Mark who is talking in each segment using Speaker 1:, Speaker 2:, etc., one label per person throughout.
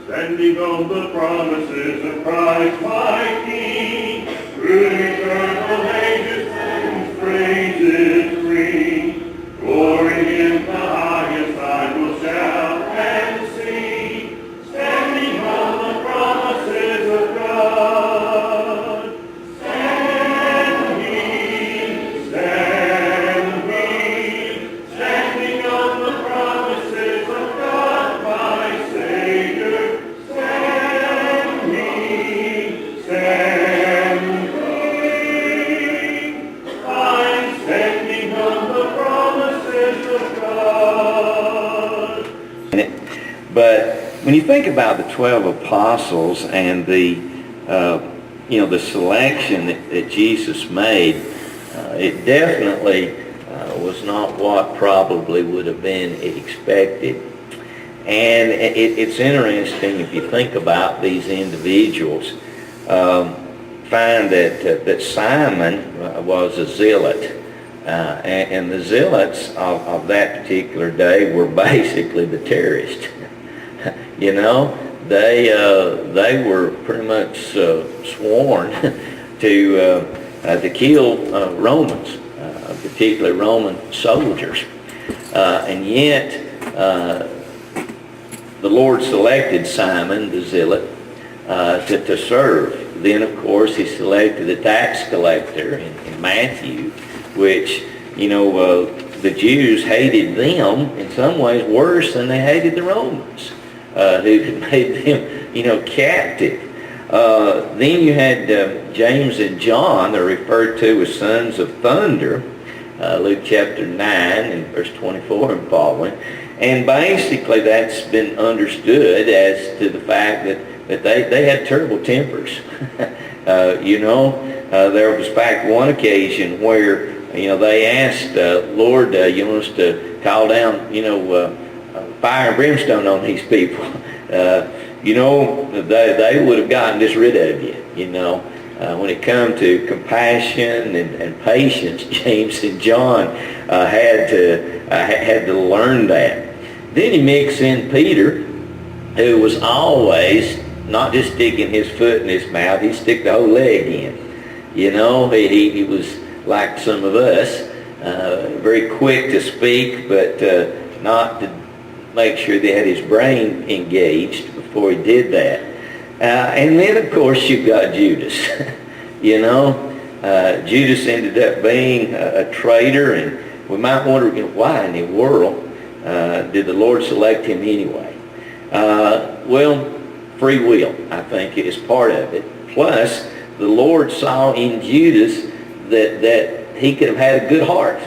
Speaker 1: standing on the promises of Christ my King, through eternal ages and praises ring. Glory in the highest I will shout and sing, standing on the promises of God. Stand we, standing on the promises of God, my Savior. Stand we, I'm standing on the promises of God.
Speaker 2: But when you think about the 12 apostles and the the selection that Jesus made, it definitely was not what probably would have been expected. And it's interesting if you think about these individuals. Find that Simon was a zealot, and the zealots of that particular day were basically the terrorists. They were pretty much sworn to kill Romans, particularly Roman soldiers, and yet the Lord selected Simon the zealot to serve. Then, of course, he selected a tax collector in Matthew, which, the Jews hated them in some ways worse than they hated the Romans, who had made them, captive. Then you had James and John. They're referred to as sons of thunder, Luke chapter 9 and verse 24 and following. And basically that's been understood as to the fact that they had terrible tempers. There was, in fact, one occasion where, they asked, Lord, you want us to call down, fire and brimstone on these people. They would have gotten just rid of you, When it come to compassion and patience, James and John had to learn that. Then you mix in Peter, who was always not just sticking his foot in his mouth, he'd stick the whole leg in. He was like some of us, very quick to speak, but not to make sure they had his brain engaged before he did that. And then, of course, you've got Judas. Judas ended up being a traitor, and we might wonder, why in the world did the Lord select him anyway? Free will, I think, is part of it. Plus, the Lord saw in Judas that he could have had a good heart.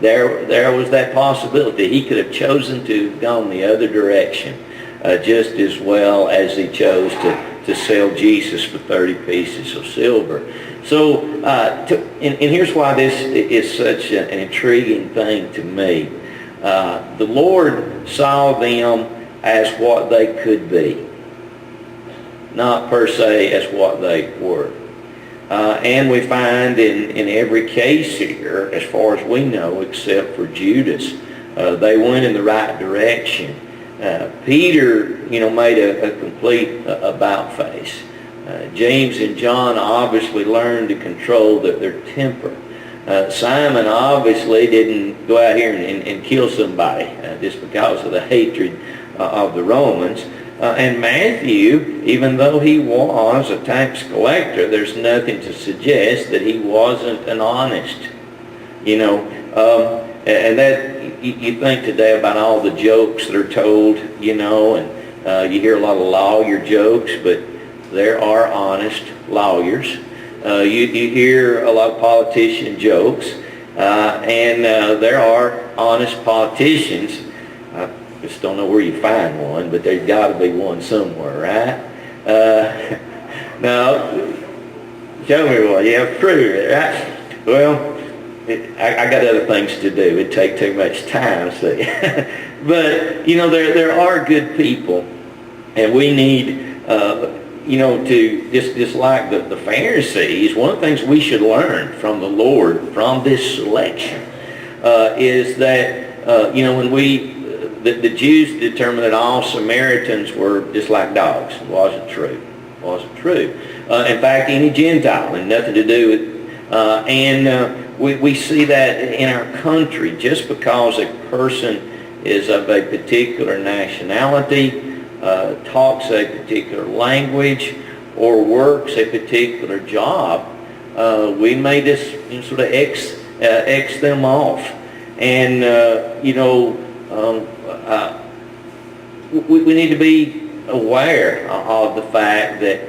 Speaker 2: There was that possibility. He could have chosen to have gone the other direction just as well as he chose to sell Jesus for 30 pieces of silver. So, and here's why this is such an intriguing thing to me. The Lord saw them as what they could be, not per se as what they were. And we find in every case here, as far as we know, except for Judas, they went in the right direction. Peter, made a complete about-face. James and John obviously learned to control their temper. Simon obviously didn't go out here and kill somebody just because of the hatred of the Romans. And Matthew, even though he was a tax collector, there's nothing to suggest that he wasn't an honest. And that you think today about all the jokes that are told, and you hear a lot of lawyer jokes, but there are honest lawyers. You hear a lot of politician jokes, and there are honest politicians. Just don't know where you find one, but there's got to be one somewhere, right? Now, show me one. Yeah, prove it, right? Well, I got other things to do. It'd take too much time, see. But, there are good people, and we need, to, just like the Pharisees, one of the things we should learn from the Lord, from this selection, is that, when we the Jews determined that all Samaritans were just like dogs. It wasn't true. It wasn't true. In fact, any Gentile had nothing to do with, we see that in our country. Just because a person is of a particular nationality, talks a particular language, or works a particular job, we may just sort of X them off. And, we need to be aware of the fact that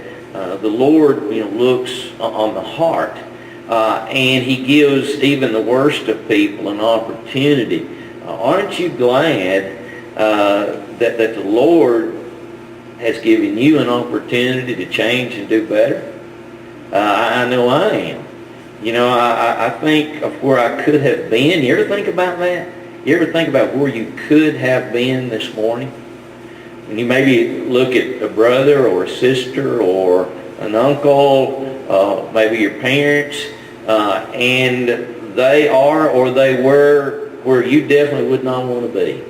Speaker 2: the Lord, looks on the heart, and He gives even the worst of people an opportunity. Aren't you glad that the Lord has given you an opportunity to change and do better? I know I am. I think of where I could have been. You ever think about that? You ever think about where you could have been this morning? When you maybe look at a brother or a sister or an uncle, maybe your parents, and they are or they were where you definitely would not want to be.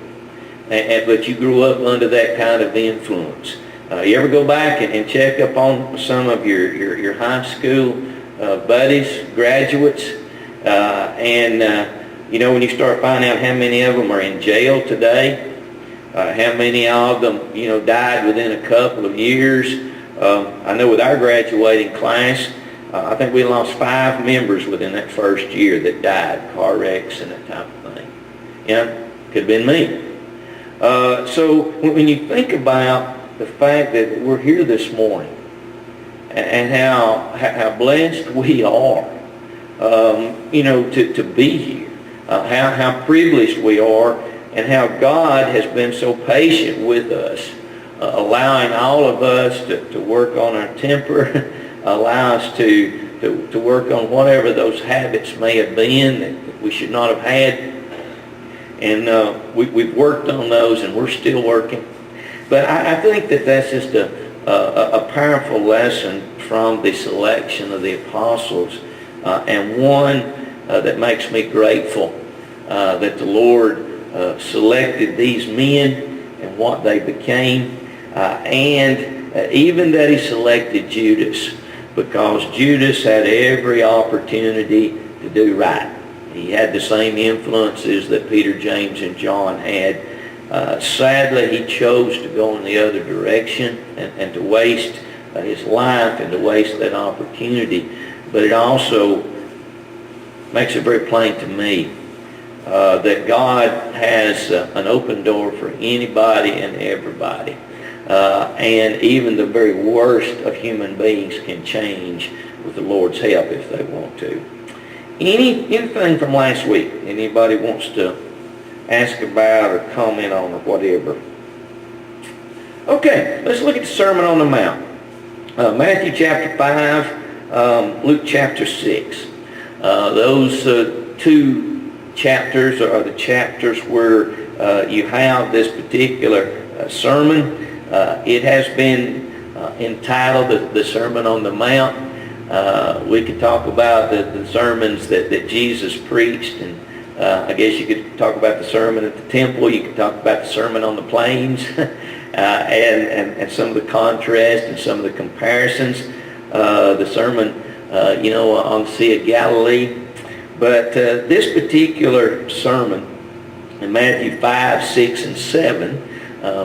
Speaker 2: But you grew up under that kind of influence. You ever go back and check up on some of your high school buddies, graduates, and when you start finding out how many of them are in jail today, how many of them died within a couple of years. I know with our graduating class, I think we lost 5 members within that first year that died, car wrecks and that type of thing. Could have been me. So when you think about the fact that we're here this morning and how blessed we are, to be here, how privileged we are, and how God has been so patient with us, allowing all of us to work on our temper, allow us to work on whatever those habits may have been that we should not have had. And we've worked on those, and we're still working. But I think that's just a powerful lesson from the selection of the apostles, and one that makes me grateful that the Lord selected these men and what they became, and even that He selected Judas, because Judas had every opportunity to do right. He had the same influences that Peter, James, and John had. Sadly, he chose to go in the other direction and to waste his life and to waste that opportunity. But it also makes it very plain to me that God has an open door for anybody and everybody. And even the very worst of human beings can change with the Lord's help if they want to. Anything from last week anybody wants to ask about or comment on or whatever? Okay, let's look at the Sermon on the Mount. Matthew chapter 5, Luke chapter 6. Those two chapters are the chapters where you have this particular sermon. It has been entitled the Sermon on the Mount. We could talk about the sermons that Jesus preached, and I guess you could talk about the sermon at the temple. You could talk about the Sermon on the Plains, and some of the contrast and some of the comparisons. The sermon, on the Sea of Galilee. But this particular sermon in Matthew 5, 6, and 7,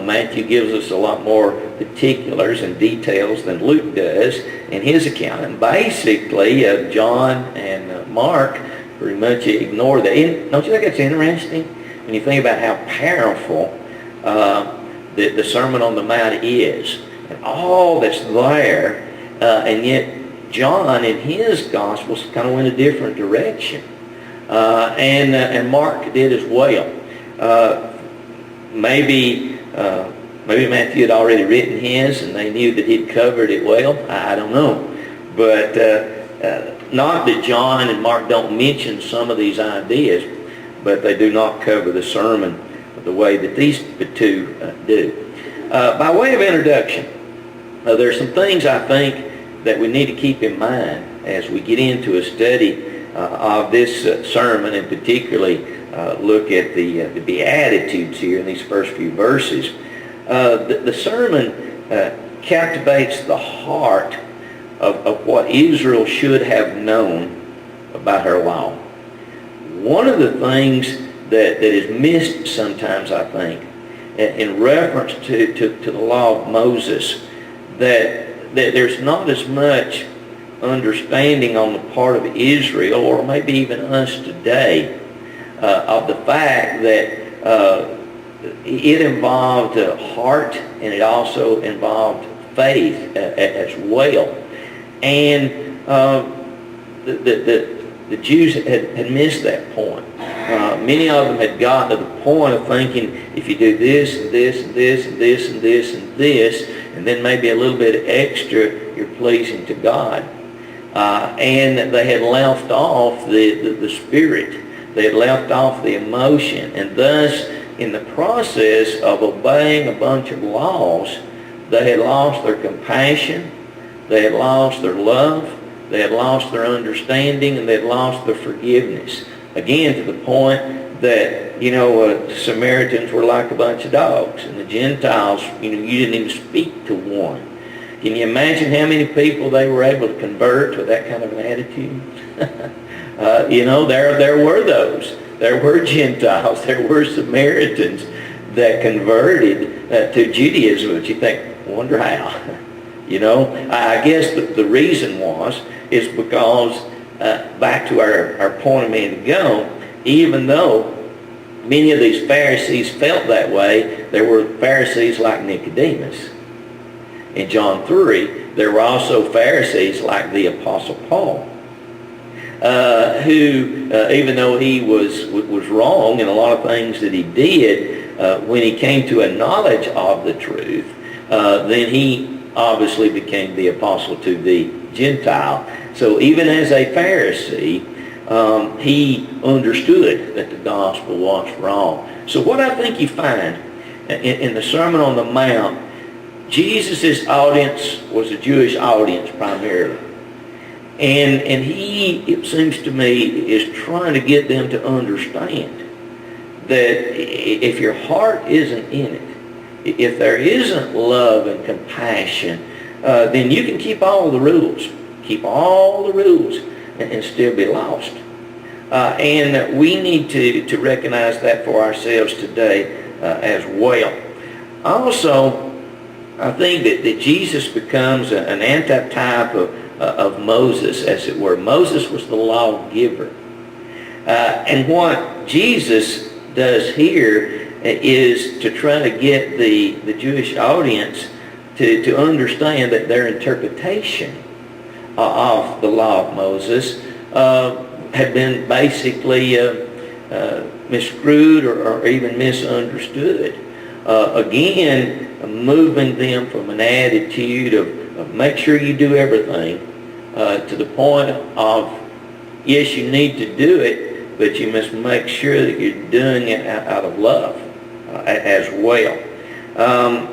Speaker 2: Matthew gives us a lot more particulars and details than Luke does in his account. And basically, John and Mark pretty much ignore that. Don't you think that's interesting? When you think about how powerful the Sermon on the Mount is, and all that's there, and yet John in his Gospels kind of went a different direction. And Mark did as well. Maybe Matthew had already written his and they knew that he'd covered it well. I don't know. But not that John and Mark don't mention some of these ideas, but they do not cover the sermon the way that these two do. By way of introduction, there are some things I think that we need to keep in mind as we get into a study of this sermon, and particularly look at the Beatitudes here in these first few verses. The sermon captivates the heart of what Israel should have known about her law. One of the things that is missed sometimes, I think, in reference to the law of Moses, that there's not as much understanding on the part of Israel, or maybe even us today, of the fact that it involved heart, and it also involved faith as well. And the Jews had missed that point. Many of them had gotten to the point of thinking, if you do this and this and this and this and this and this, and then maybe a little bit extra, you're pleasing to God. And they had left off the spirit. They had left off the emotion. And thus, in the process of obeying a bunch of laws, they had lost their compassion, they had lost their love, they had lost their understanding, and they had lost their forgiveness. Again, to the point that, the Samaritans were like a bunch of dogs, and the Gentiles, you didn't even speak to one. Can you imagine how many people they were able to convert with that kind of an attitude? There were those. There were Gentiles. There were Samaritans that converted to Judaism. But you think, wonder how? I guess the reason is because, back to our point a minute ago, even though many of these Pharisees felt that way, there were Pharisees like Nicodemus. In John 3, there were also Pharisees like the Apostle Paul, who, even though he was wrong in a lot of things that he did, when he came to a knowledge of the truth, then he obviously became the apostle to the Gentile. So even as a Pharisee, he understood that the gospel was wrong. So what I think you find in the Sermon on the Mount, Jesus' audience was a Jewish audience primarily. And he, it seems to me, is trying to get them to understand that if your heart isn't in it, if there isn't love and compassion, then you can keep all the rules. Keep all the rules and still be lost. And we need to recognize that for ourselves today as well. Also, I think that Jesus becomes an antitype of Moses, as it were. Moses was the lawgiver. And what Jesus does here is to try to get the Jewish audience to understand that their interpretation of the law of Moses had been basically misconstrued or even misunderstood. Again, moving them from an attitude of make sure you do everything to the point of, yes, you need to do it, but you must make sure that you're doing it out of love as well.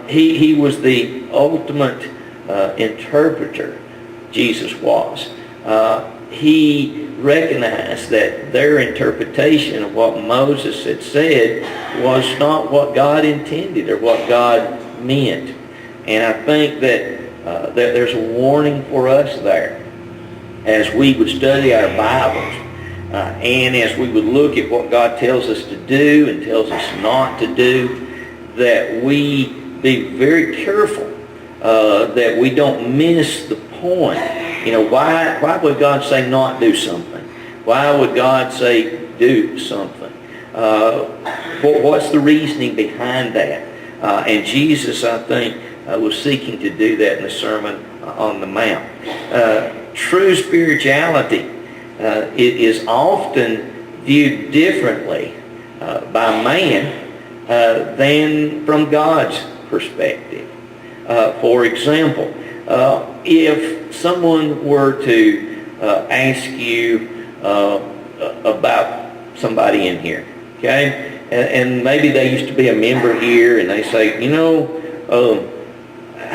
Speaker 2: He was the ultimate interpreter, Jesus was. He recognized that their interpretation of what Moses had said was not what God intended or what God meant. And I think that there's a warning for us there as we would study our Bibles and as we would look at what God tells us to do and tells us not to do, that we be very careful that we don't miss the point. Why would God say not do something? Why would God say do something? What's the reasoning behind that? And Jesus, I think, was seeking to do that in the Sermon on the Mount. True spirituality is often viewed differently by man than from God's perspective. For example, if someone were to ask you about somebody in here, okay, and maybe they used to be a member here, and they say,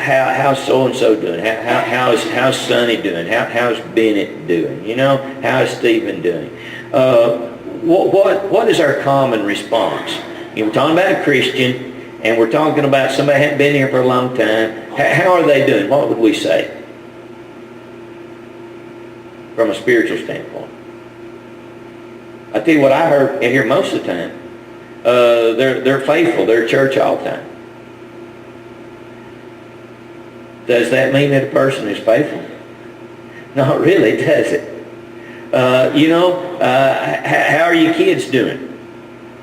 Speaker 2: how's so-and-so doing? How's Sonny doing? How's Bennett doing? You know, how's Stephen doing? What is our common response? You know, we're talking about a Christian, and we're talking about somebody who hadn't been here for a long time. How are they doing? What would we say from a spiritual standpoint? I tell you what I hear most of the time. They're faithful. They're at church all the time. Does that mean that a person is faithful? Not really, does it? How are your kids doing?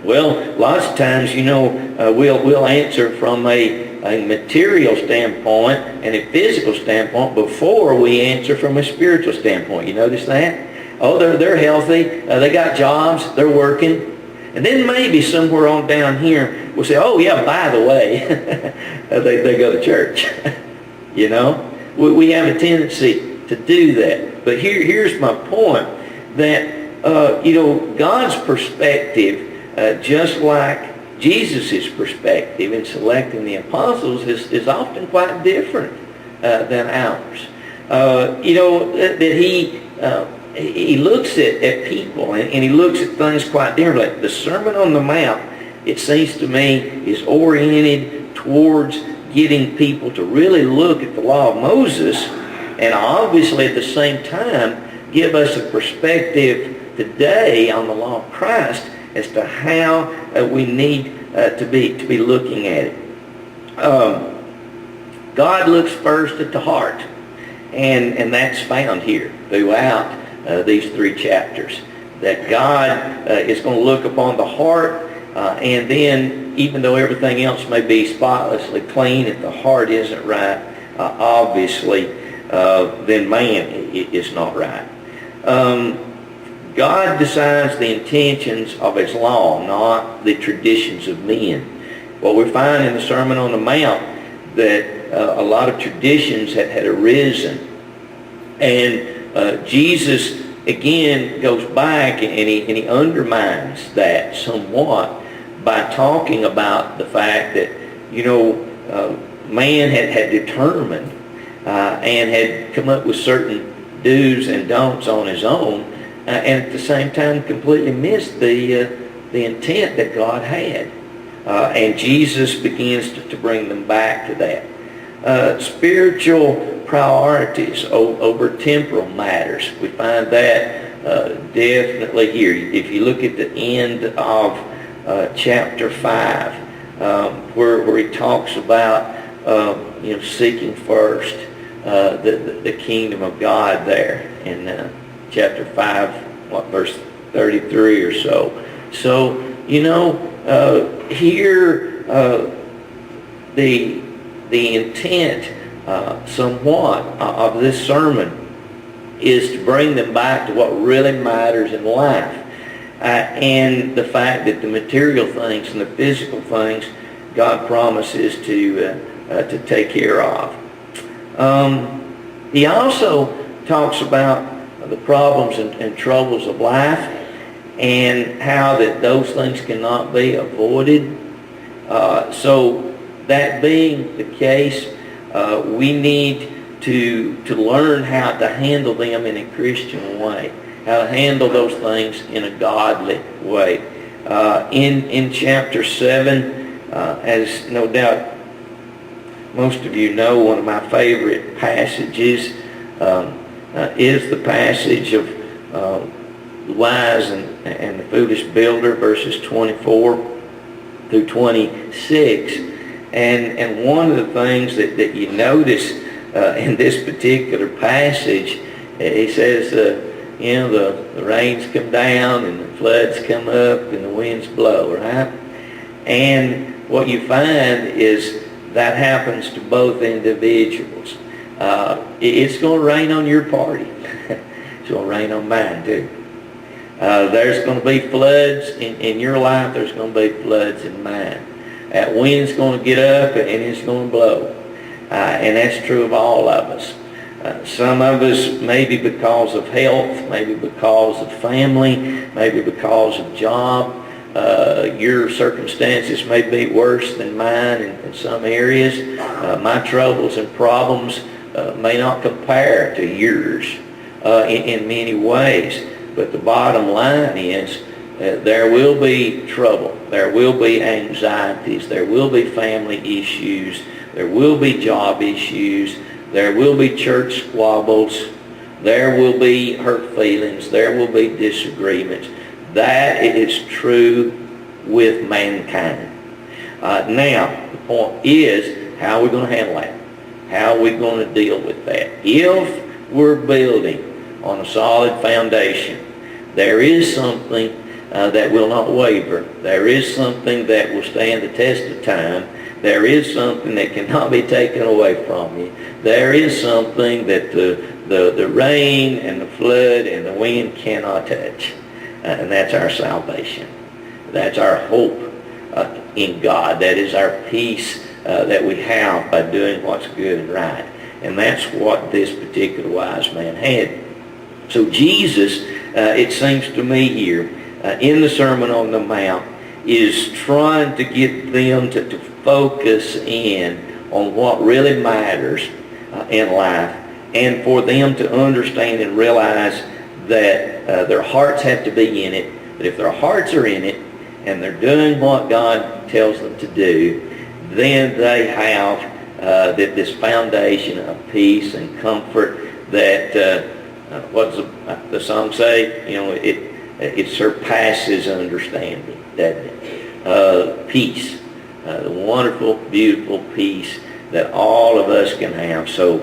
Speaker 2: Well, lots of times, we'll answer from a material standpoint and a physical standpoint before we answer from a spiritual standpoint. You notice that? Oh, they're healthy. They got jobs. They're working. And then maybe somewhere on down here we'll say, oh yeah, by the way, they go to church. You know, we have a tendency to do that. But here's my point, that God's perspective, just like Jesus' perspective in selecting the apostles, is often quite different than ours. That he looks at people, and he looks at things quite differently. The Sermon on the Mount, it seems to me, is oriented towards getting people to really look at the law of Moses, and obviously at the same time give us a perspective today on the law of Christ as to how we need to be looking at it. God looks first at the heart, and that's found here throughout these 3 chapters, that God is going to look upon the heart, and then even though everything else may be spotlessly clean, if the heart isn't right, obviously, then man is not right. God decides the intentions of his law, not the traditions of men. What we find in the Sermon on the Mount, that a lot of traditions had arisen, and Jesus again goes back and he undermines that somewhat by talking about the fact that man had determined and had come up with certain do's and don'ts on his own, and at the same time completely missed the intent that God had. And Jesus begins to bring them back to that. Spiritual priorities over temporal matters. We find that definitely here. If you look at the end of chapter 5, where he talks about seeking first the kingdom of God there in chapter 5, verse 33 or so. So, here the intent somewhat of this sermon is to bring them back to what really matters in life, and the fact that the material things and the physical things God promises to take care of. He also talks about the problems and troubles of life, and how that those things cannot be avoided. So that being the case, we need to learn how to handle them in a Christian way, how to handle those things in a godly way. In chapter 7, as no doubt most of you know, one of my favorite passages is the passage of the wise and the foolish builder, verses 24 through 26. And one of the things that you notice in this particular passage, he says, the rains come down and the floods come up and the winds blow, right? And what you find is that happens to both individuals. It's going to rain on your party. It's going to rain on mine too. There's going to be floods in your life. There's going to be floods in mine. That wind's going to get up and it's going to blow. And that's true of all of us. Some of us, maybe because of health, maybe because of family, maybe because of job, Your circumstances may be worse than mine in some areas. My troubles and problems may not compare to yours in many ways. But the bottom line is there will be trouble. There will be anxieties. There will be family issues. There will be job issues. There will be church squabbles. There will be hurt feelings. There will be disagreements. That is true with mankind. Now, the point is, how are we going to handle that? How are we going to deal with that? If we're building on a solid foundation, there is something that will not waver. There is something that will stand the test of time. There is something that cannot be taken away from you. There is something that the rain and the flood and the wind cannot touch. And that's our salvation. That's our hope in God. That is our peace that we have by doing what's good and right. And that's what this particular wise man had. So Jesus, it seems to me here, in the Sermon on the Mount, is trying to get them to focus in on what really matters in life, and for them to understand and realize that their hearts have to be in it. That if their hearts are in it and they're doing what God tells them to do, then they have this foundation of peace and comfort that, what does the song say? You know, it surpasses understanding, doesn't it? Peace, the wonderful, beautiful peace that all of us can have. So,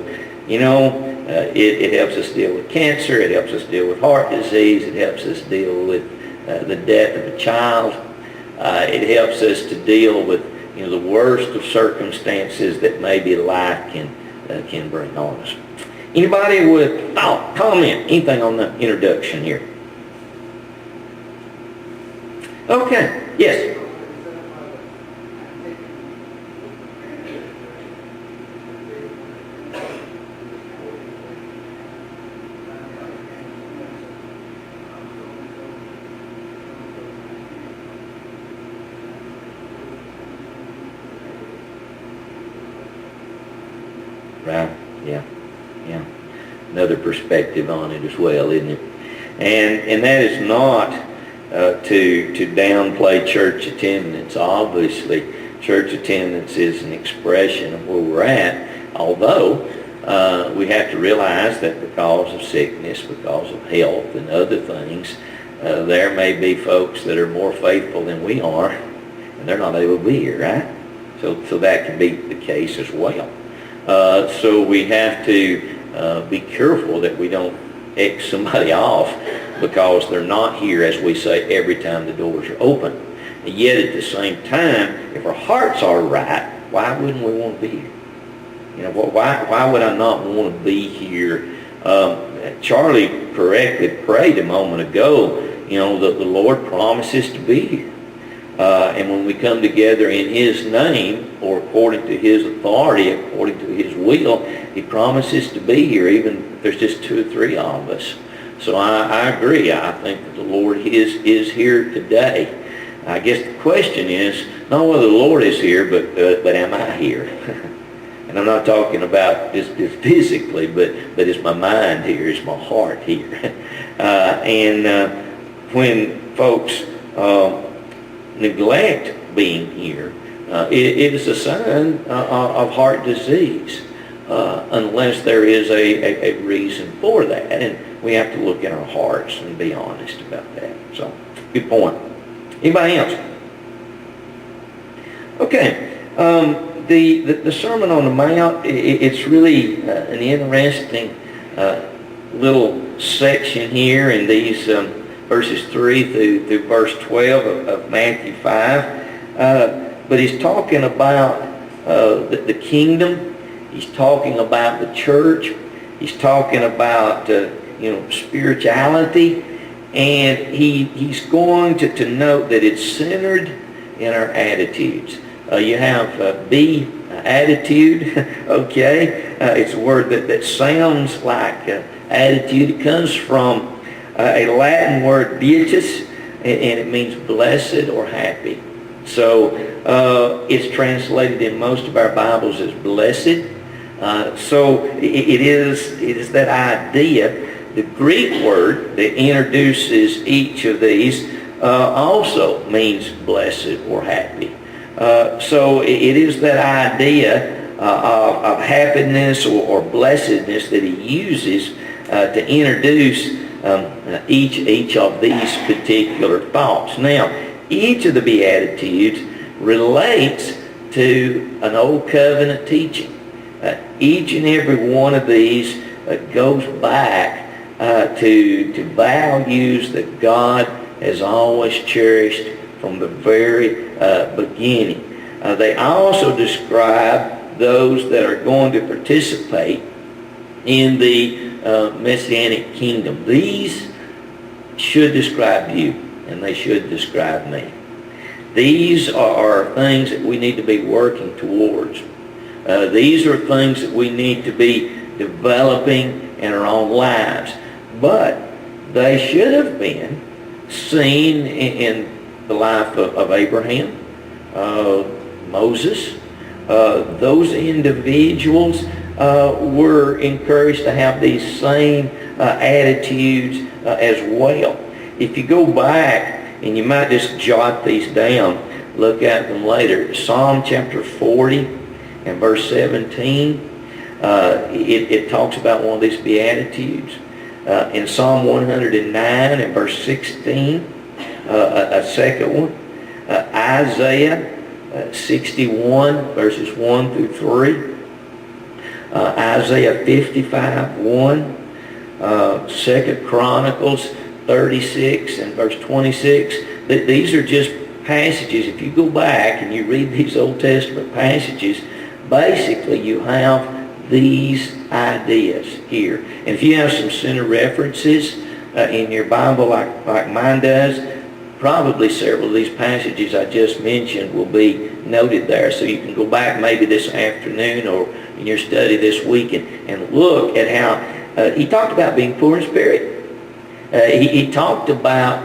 Speaker 2: you know, it helps us deal with cancer. It helps us deal with heart disease. It helps us deal with the death of a child. It helps us to deal with, you know, the worst of circumstances that maybe life can bring on us. Anybody with thought, comment, anything on the introduction here? Okay. Yes. Right. Yeah. Another perspective on it as well, isn't it? And that is not to downplay church attendance. Obviously, church attendance is an expression of where we're at, although we have to realize that because of sickness, because of health and other things, there may be folks that are more faithful than we are, and they're not able to be here, right? So that can be the case as well. So we have to be careful that we don't X somebody off because they're not here, as we say, every time the doors are open. And yet at the same time, if our hearts are right, why wouldn't we want to be here? You know, why would I not want to be here? Charlie correctly prayed a moment ago, you know, that the Lord promises to be here. And when we come together in His name, or according to His authority, according to His will, He promises to be here, even if there's just 2 or 3 of us. So I agree. I think that the Lord is here today. I guess the question is, not whether the Lord is here, but am I here? And I'm not talking about just physically, but is my mind here? Is my heart here? When folks neglect being here, it is a sign of heart disease, unless there is a reason for that. And we have to look in our hearts and be honest about that. So, good point. Anybody else? Okay. The Sermon on the Mount, it's really an interesting little section here in these verses 3 through verse 12 of Matthew 5. But he's talking about the kingdom. He's talking about the church. He's talking about spirituality. And he's going to note that it's centered in our attitudes. You have be attitude, okay? It's a word that sounds like attitude. It comes from a Latin word, beatus, and it means blessed or happy. So it's translated in most of our Bibles as blessed. So it is that idea. The Greek word that introduces each of these also means blessed or happy. So it is that idea of happiness or blessedness that he uses to introduce each of these particular thoughts. Now, each of the Beatitudes relates to an Old Covenant teaching. Each and every one of these goes back to values that God has always cherished from the very beginning. They also describe those that are going to participate in the Messianic kingdom. These should describe you, and they should describe me. These are things that we need to be working towards. These are things that we need to be developing in our own lives. But they should have been seen in the life of Abraham, Moses. Those individuals were encouraged to have these same attitudes as well. If you go back, and you might just jot these down, look at them later. Psalm chapter 40 and verse 17, it talks about one of these Beatitudes. In Psalm 109 and verse 16, a second one. Isaiah 61 verses 1 through 3. Isaiah 55, 1. 2 Chronicles 36 and verse 26. These are just passages. If you go back and you read these Old Testament passages, basically you have these ideas here. And if you have some center references in your Bible like mine does, probably several of these passages I just mentioned will be noted there. So you can go back maybe this afternoon or in your study this week and look at how he talked about being poor in spirit. He talked about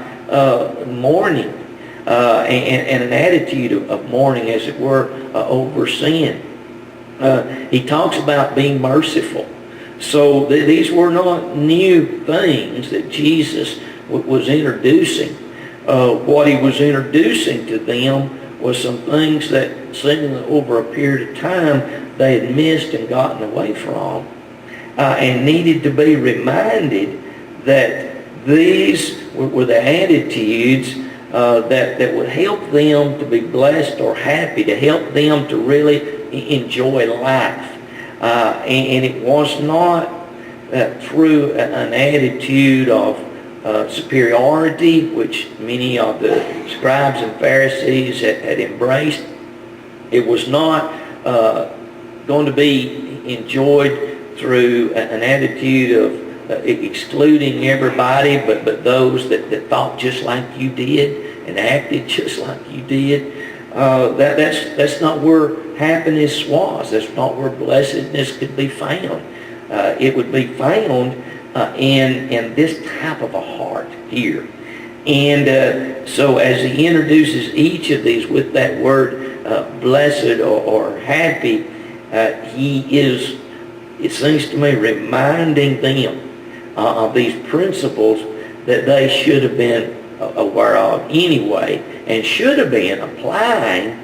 Speaker 2: mourning and an attitude of mourning, as it were, over sin. He talks about being merciful. So these were not new things that Jesus was introducing. What he was introducing to them was some things that seemingly over a period of time they had missed and gotten away from, and needed to be reminded that these were the attitudes that would help them to be blessed or happy, to help them to really enjoy life. And it was not through an attitude of superiority, which many of the scribes and Pharisees had embraced. It was not going to be enjoyed through an attitude of excluding everybody but those that thought just like you did and acted just like you did. That's not where happiness was. That's not where blessedness could be found. It would be found in this type of a heart here. And so as he introduces each of these with that word blessed or happy, he is, it seems to me, reminding them of these principles that they should have been aware of anyway and should have been applying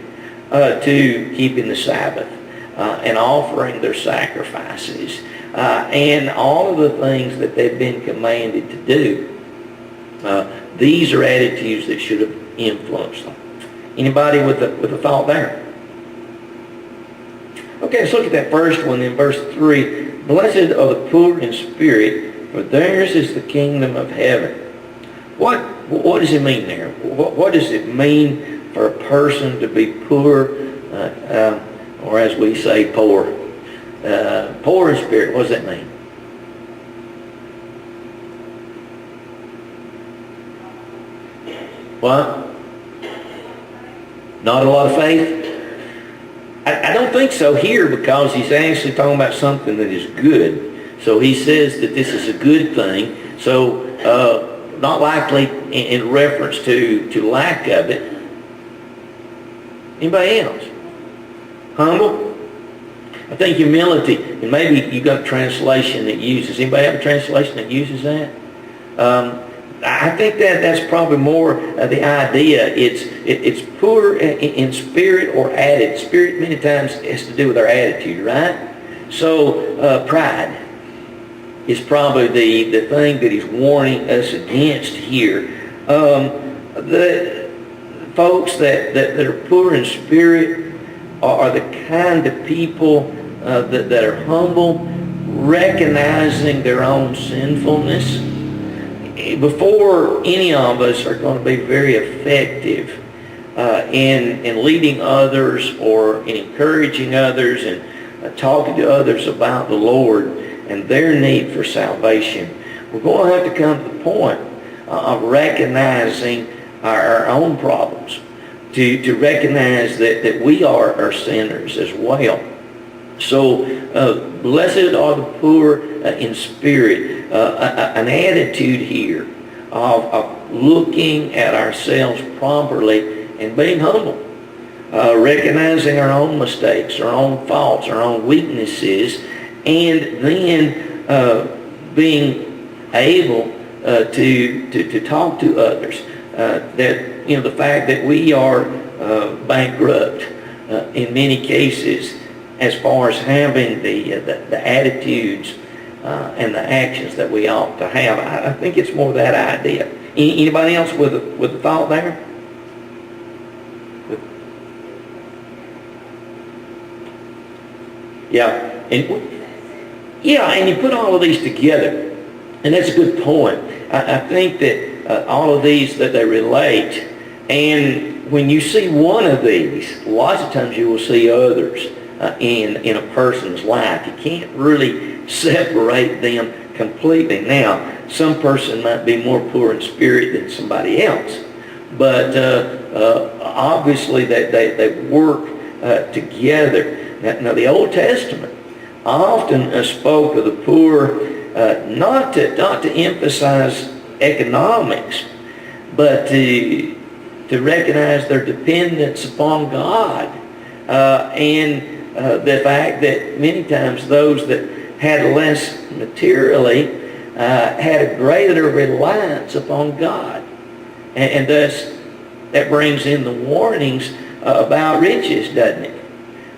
Speaker 2: to keeping the Sabbath and offering their sacrifices and all of the things that they've been commanded to do. These are attitudes that should have influenced them. Anybody with a thought there? Okay, let's look at that first one in verse 3. Blessed are the poor in spirit, for theirs is the kingdom of heaven. What does it mean there? What does it mean for a person to be poor, or as we say, poor? Poor in spirit, what does that mean? What? Not a lot of faith? I don't think so here, because he's actually talking about something that is good. So he says that this is a good thing. So not likely in reference to lack of it. Anybody else? Humble? I think humility, and maybe you got a translation that uses, anybody have a translation that uses that? I think that's probably more the idea. It's poor in spirit or added. Spirit many times has to do with our attitude, right? So pride is probably the thing that he's warning us against here. The folks that are poor in spirit are the kind of people that are humble, recognizing their own sinfulness. Before any of us are going to be very effective in leading others or in encouraging others and talking to others about the Lord and their need for salvation, we're going to have to come to the point of recognizing our own problems, to recognize that we are sinners as well. So blessed are the poor in spirit. An attitude here of looking at ourselves properly and being humble. Recognizing our own mistakes, our own faults, our own weaknesses, and then being able to talk to others. That, the fact that we are bankrupt in many cases as far as having the attitudes and the actions that we ought to have. I think it's more that idea. Anybody else with a thought there? And you put all of these together, and that's a good point. I think that all of these, that they relate, and when you see one of these, lots of times you will see others in a person's life. You can't really separate them completely. Now, some person might be more poor in spirit than somebody else, but obviously they work together. Now, the Old Testament often spoke of the poor not to emphasize economics, but to recognize their dependence upon God, and the fact that many times those that had less materially had a greater reliance upon God. And thus, that brings in the warnings about riches, doesn't it?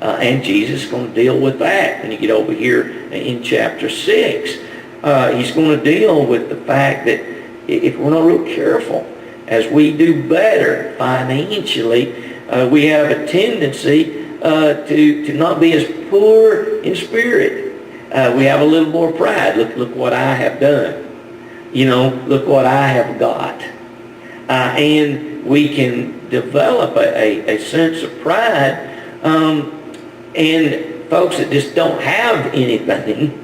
Speaker 2: And Jesus is going to deal with that when you get over here in chapter 6. He's going to deal with the fact that if we're not real careful, as we do better financially, we have a tendency to not be as poor in spirit. We have a little more pride. Look what I have done. Look what I have got. And we can develop a sense of pride. And folks that just don't have anything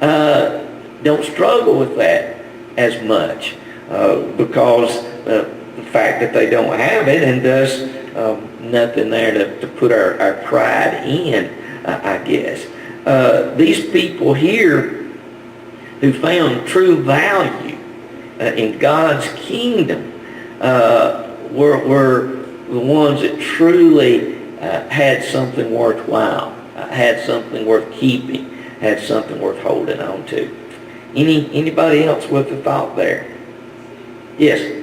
Speaker 2: don't struggle with that as much because the fact that they don't have it, and thus nothing there to put our pride in, I guess. These people here who found true value in God's kingdom were the ones that truly had something worthwhile, had something worth keeping, had something worth holding on to. Anybody else with a thought there? Yes.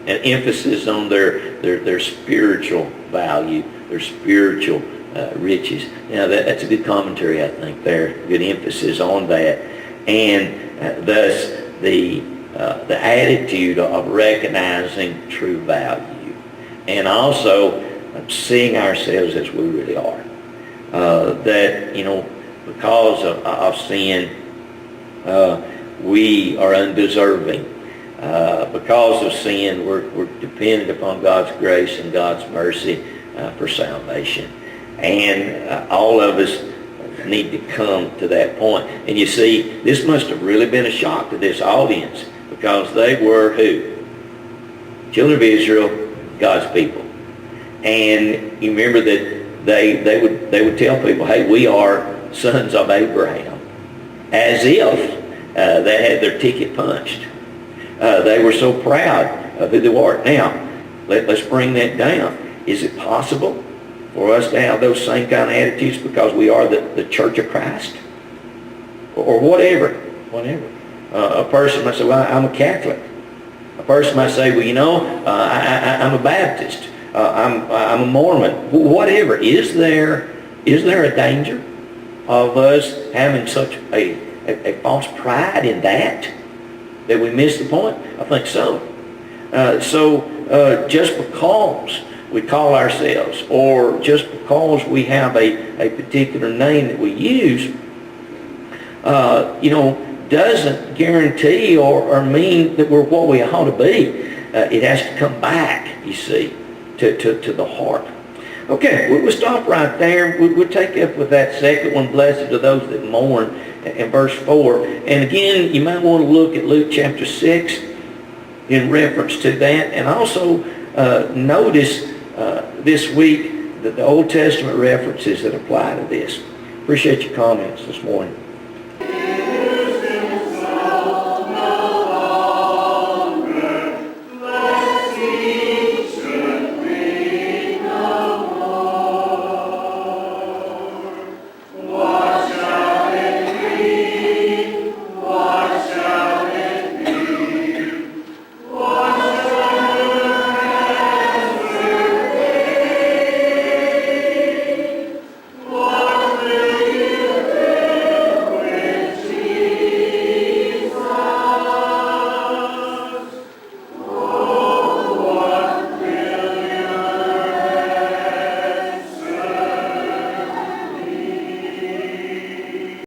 Speaker 2: An emphasis on their spiritual value, their spiritual riches. That's a good commentary, I think, there. Good emphasis on that. And thus the attitude of recognizing true value. And also seeing ourselves as we really are. That, because of sin, we are undeserving. Because of sin, we're dependent upon God's grace and God's mercy for salvation. And all of us need to come to that point. And you see, this must have really been a shock to this audience, because they were who? Children of Israel, God's people. And you remember that they would tell people, hey, we are sons of Abraham, as if they had their ticket punched. They were so proud of who they were. Now, let's bring that down. Is it possible for us to have those same kind of attitudes because we are the church of Christ? Or whatever. A person might say, well, I'm a Catholic. A person might say, well, you know, I'm a Baptist. I'm a Mormon. Whatever. Is there a danger of us having such a false pride in that we miss the point? I think so. Just because we call ourselves, or just because we have a particular name that we use, doesn't guarantee or mean that we're what we ought to be. It has to come back, you see, to the heart. Okay, we'll stop right there. We'll take up with that second one, blessed are those that mourn, in verse 4. And again, you might want to look at Luke chapter 6 in reference to that. And also notice this week that the Old Testament references that apply to this. Appreciate your comments this morning.